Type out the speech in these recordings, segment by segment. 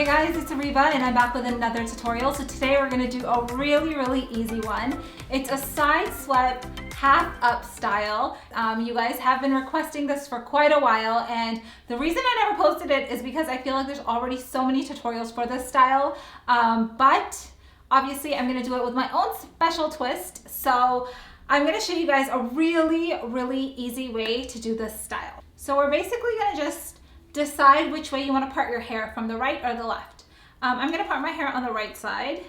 guys, it's ARIBA and I'm back with another tutorial. So today we're going to do a really easy one. It's a side swept half up style. You guys have been requesting this for quite a while, and the reason I never posted it is because I feel like there's already so many tutorials for this style, but obviously I'm going to do it with my own special twist. So I'm going to show you guys a really easy way to do this style. So we're basically going to just decide which way you want to part your hair, from the right or the left. I'm going to part my hair on the right side.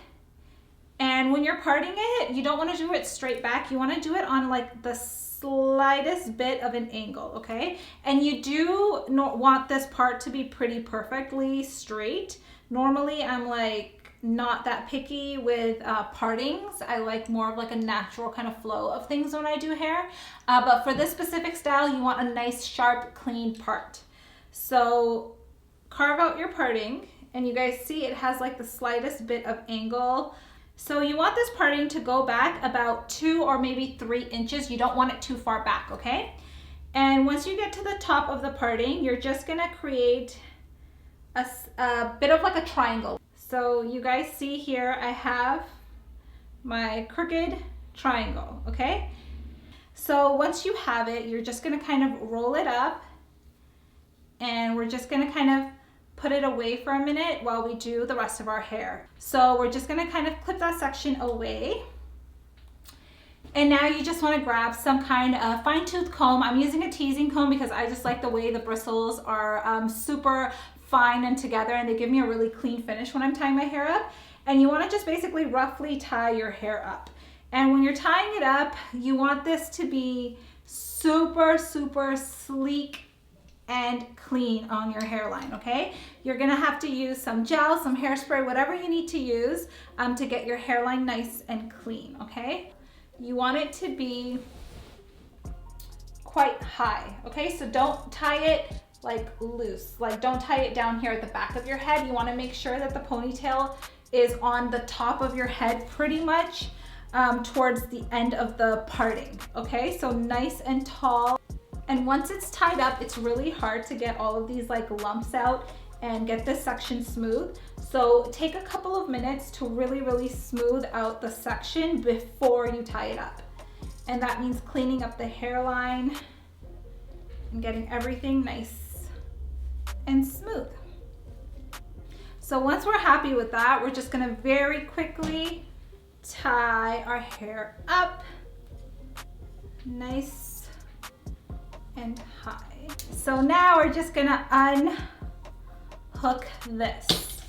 And when you're parting it, you don't want to do it straight back. You want to do it on like the slightest bit of an angle, okay? And you do not want this part to be pretty perfectly straight. Normally, I'm like not that picky with partings. I like more of like a natural kind of flow of things when I do hair. But for this specific style, you want a nice, sharp, clean part. So carve out your parting, and you guys see it has like the slightest bit of angle. So you want this parting to go back about 2 or maybe 3 inches. You don't want it too far back, okay? And once you get to the top of the parting, you're just gonna create a bit of like a triangle. So you guys see here, I have my crooked triangle, okay? So once you have it, you're just gonna kind of roll it up, and we're just gonna kind of put it away for a minute while we do the rest of our hair. So we're just gonna kind of clip that section away. And now you just wanna grab some kind of fine tooth comb. I'm using a teasing comb because I just like the way the bristles are super fine and together, and they give me a really clean finish when I'm tying my hair up. And you wanna just basically roughly tie your hair up. And when you're tying it up, you want this to be super sleek and clean on your hairline, okay? You're gonna have to use some gel, some hairspray, whatever you need to use to get your hairline nice and clean, okay? You want it to be quite high, okay? So don't tie it like loose, like don't tie it down here at the back of your head. You wanna make sure that the ponytail is on the top of your head pretty much towards the end of the parting, okay? So nice and tall. And once it's tied up, it's really hard to get all of these like lumps out and get this section smooth. So take a couple of minutes to really smooth out the section before you tie it up. And that means cleaning up the hairline and getting everything nice and smooth. So once we're happy with that, we're just gonna very quickly tie our hair up nice and high. So now we're just gonna unhook this,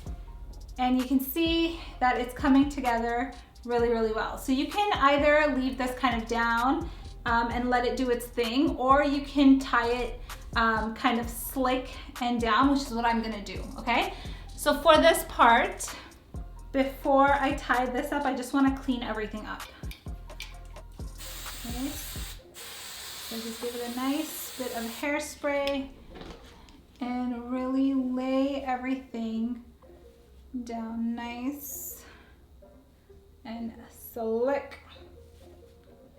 and you can see that it's coming together really well. So you can either leave this kind of down and let it do its thing, or you can tie it kind of slick and down, which is what I'm gonna do, okay? So for this part, before I tie this up, I just wanna clean everything up. Okay. So just give it a nice bit of hairspray and really lay everything down nice and slick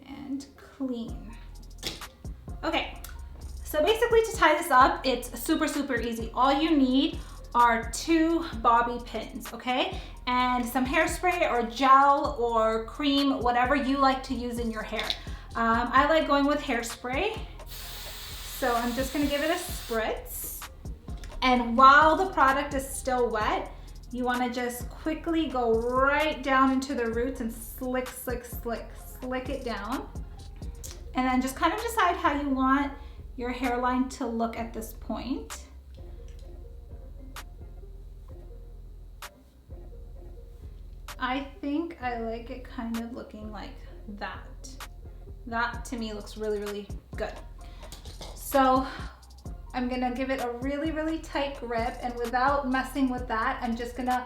and clean. Okay, so basically to tie this up, it's super easy. All you need are 2 bobby pins, okay? And some hairspray or gel or cream, whatever you like to use in your hair. I like going with hairspray, so I'm just gonna give it a spritz. And while the product is still wet, you wanna just quickly go right down into the roots and slick it down. And then just kind of decide how you want your hairline to look at this point. I think I like it kind of looking like that. That to me looks really good. So I'm gonna give it a really tight grip, and without messing with that, I'm just gonna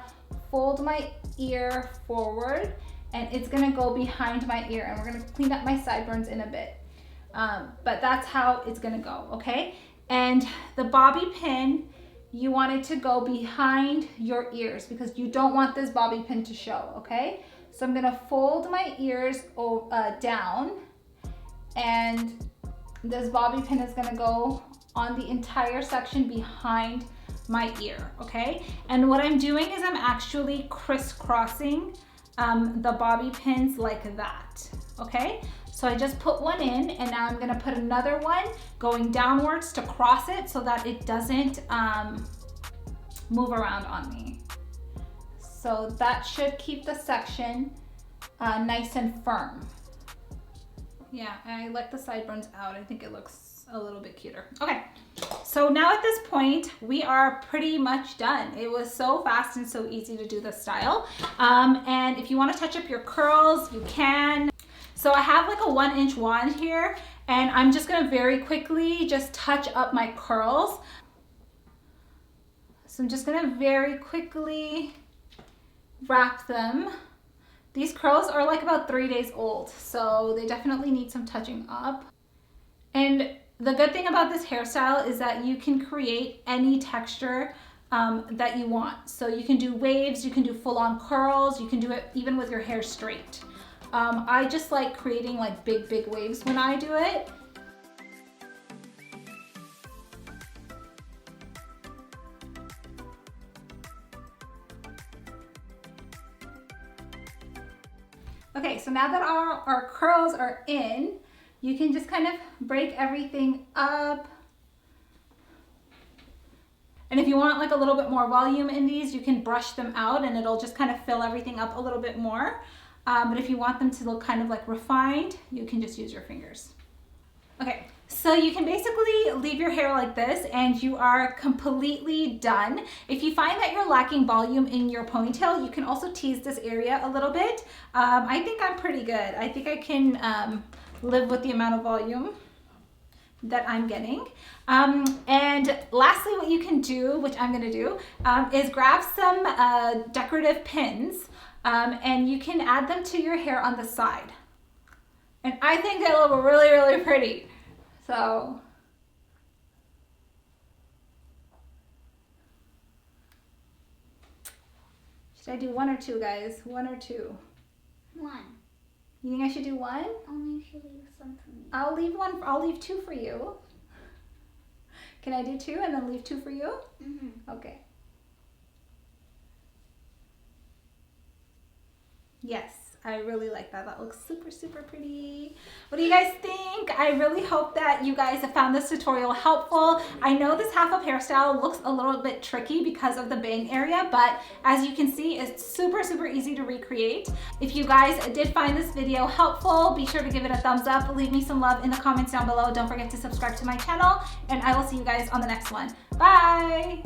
fold my ear forward, and it's gonna go behind my ear, and we're gonna clean up my sideburns in a bit. But that's how it's gonna go, okay? And the bobby pin, you want it to go behind your ears because you don't want this bobby pin to show, okay? So I'm gonna fold my ears down, and this bobby pin is gonna go on the entire section behind my ear, okay? And what I'm doing is I'm actually crisscrossing the bobby pins like that, okay? So I just put one in, and now I'm gonna put another one going downwards to cross it so that it doesn't move around on me. So that should keep the section nice and firm. Yeah, I like the sideburns out. I think it looks a little bit cuter. Okay, so now at this point, we are pretty much done. It was so fast and so easy to do this style. And if you want to touch up your curls, you can. So I have like a 1-inch wand here, and I'm just gonna very quickly just touch up my curls. So I'm just gonna very quickly wrap them. These curls are like about 3 days old, so they definitely need some touching up. And the good thing about this hairstyle is that you can create any texture that you want. So you can do waves, you can do full-on curls, you can do it even with your hair straight. I just like creating like big waves when I do it. Okay, so now that our curls are in, you can just kind of break everything up. And if you want like a little bit more volume in these, you can brush them out and it'll just kind of fill everything up a little bit more. But if you want them to look kind of like refined, you can just use your fingers. Okay, so you can basically leave your hair like this and you are completely done. If you find that you're lacking volume in your ponytail, you can also tease this area a little bit. I think I'm pretty good. I think I can live with the amount of volume that I'm getting. And lastly, what you can do, which I'm gonna do, is grab some decorative pins and you can add them to your hair on the side. And I think they look really pretty. So, should I do 1 or 2, guys? 1 or 2? 1. You think I should do 1? Only if you leave some for me. I'll leave 1. I'll leave 2 for you. Can I do 2 and then leave 2 for you? Mm-hmm. Okay. Yes, I really like that. That looks super pretty. What do you guys think? I really hope that you guys have found this tutorial helpful. I know this half up hairstyle looks a little bit tricky because of the bang area, but as you can see, it's super easy to recreate. If you guys did find this video helpful, be sure to give it a thumbs up. Leave me some love in the comments down below. Don't forget to subscribe to my channel, and I will see you guys on the next one. Bye!